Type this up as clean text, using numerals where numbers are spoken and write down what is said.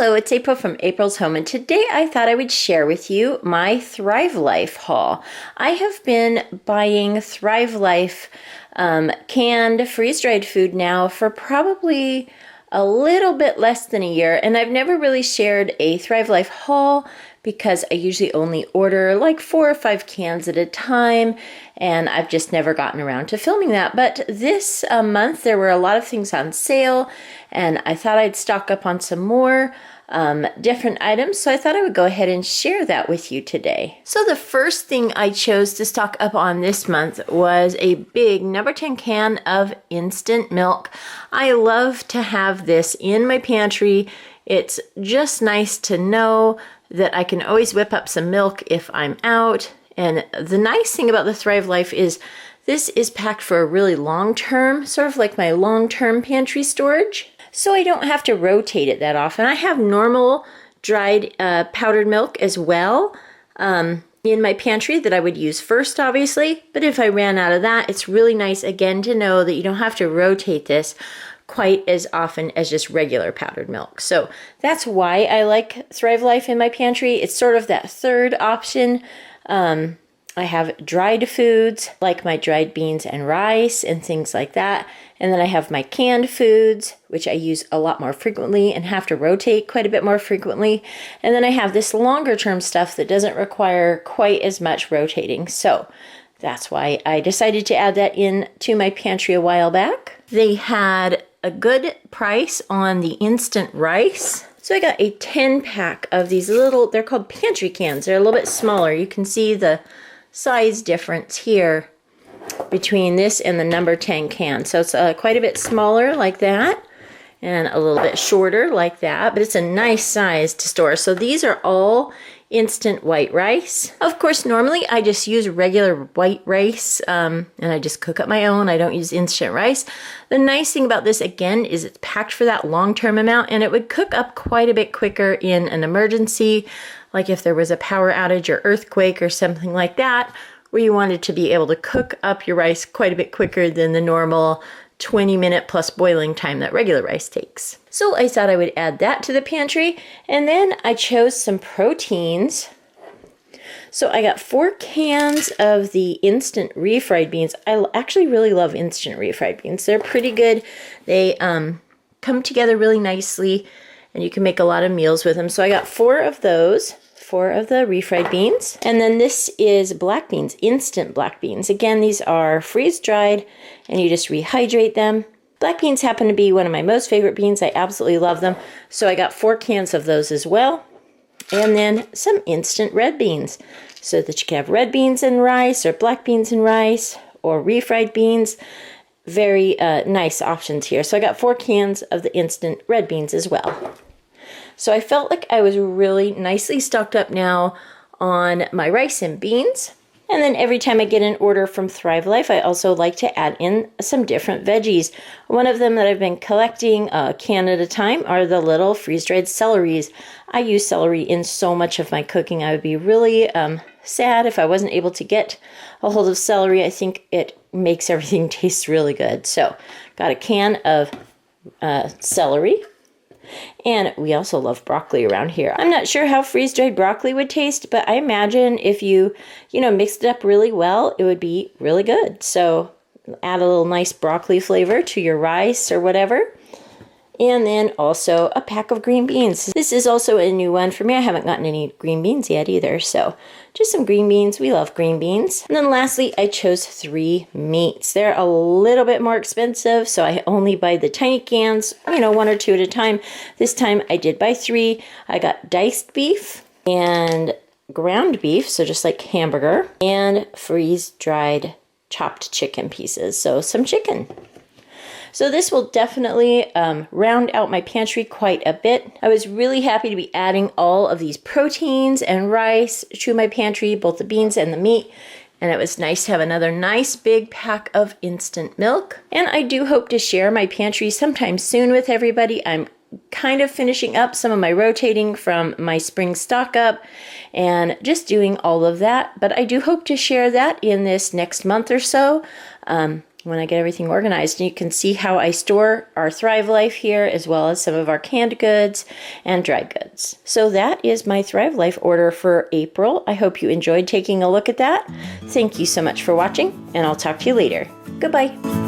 Hello, it's April from April's Home, and today I thought I would share with you my Thrive Life haul. I have been buying Thrive Life canned freeze-dried food now for probably a little bit less than a year, and I've never really shared a Thrive Life haul because I usually only order like 4 or 5 cans at a time, and I've just never gotten around to filming that. But this month there were a lot of things on sale, and I thought I'd stock up on some more different items, so I thought I would go ahead and share that with you today. So the first thing I chose to stock up on this month was a big number 10 can of instant milk. I love to have this in my pantry. It's just nice to know that I can always whip up some milk if I'm out. And the nice thing about the Thrive Life is this is packed for a really long term, sort of like my long-term pantry storage. So I don't have to rotate it that often. I have normal dried powdered milk as well in my pantry that I would use first, obviously. But if I ran out of that, it's really nice, again, to know that you don't have to rotate this quite as often as just regular powdered milk. So that's why I like Thrive Life in my pantry. It's sort of that third option. I have dried foods like my dried beans and rice and things like that. And then I have my canned foods, which I use a lot more frequently and have to rotate quite a bit more frequently. And then I have this longer term stuff that doesn't require quite as much rotating. So that's why I decided to add that in to my pantry a while back. They had a good price on the instant rice. So I got a 10 pack of these little, they're called pantry cans. They're a little bit smaller. You can see the size difference here between this and the number 10 can. So it's quite a bit smaller like that and a little bit shorter like that, but it's a nice size to store. So these are all instant white rice. Of course, normally I just use regular white rice and I just cook up my own. I don't use instant rice. The nice thing about this, again, is it's packed for that long-term amount, and it would cook up quite a bit quicker in an emergency, like if there was a power outage or earthquake or something like that, where you wanted to be able to cook up your rice quite a bit quicker than the normal 20-minute plus boiling time that regular rice takes. So I thought I would add that to the pantry, and then I chose some proteins. So I got 4 cans of the instant refried beans. I actually really love instant refried beans. They're pretty good. They come together really nicely, and you can make a lot of meals with them. So I got 4 of those. 4 of the refried beans. And then this is black beans, instant black beans. Again, these are freeze-dried, and you just rehydrate them. Black beans happen to be one of my most favorite beans. I absolutely love them. So I got 4 cans of those as well. And then some instant red beans, so that you can have red beans and rice, or black beans and rice, or refried beans. Very nice options here. So I got 4 cans of the instant red beans as well. So I felt like I was really nicely stocked up now on my rice and beans. And then every time I get an order from Thrive Life, I also like to add in some different veggies. One of them that I've been collecting a can at a time are the little freeze-dried celeries. I use celery in so much of my cooking. I would be really sad if I wasn't able to get a hold of celery. I think it makes everything taste really good. So got a can of celery. And we also love broccoli around here. I'm not sure how freeze-dried broccoli would taste, but I imagine if you mixed it up really well, it would be really good. So add a little nice broccoli flavor to your rice or whatever. And then also a pack of green beans. This is also a new one for me. I haven't gotten any green beans yet either. So just some green beans. We love green beans. And then lastly, I chose 3 meats. They're a little bit more expensive, so I only buy the tiny cans, 1 or 2 at a time. This time I did buy 3. I got diced beef and ground beef, so just like hamburger, and freeze-dried chopped chicken pieces. So some chicken. So this will definitely round out my pantry quite a bit. I was really happy to be adding all of these proteins and rice to my pantry, both the beans and the meat. And it was nice to have another nice big pack of instant milk. And I do hope to share my pantry sometime soon with everybody. I'm kind of finishing up some of my rotating from my spring stock up and just doing all of that. But I do hope to share that in this next month or so. when I get everything organized. And you can see how I store our Thrive Life here, as well as some of our canned goods and dry goods. So that is my Thrive Life order for April. I hope you enjoyed taking a look at that. Thank you so much for watching, and I'll talk to you later. Goodbye.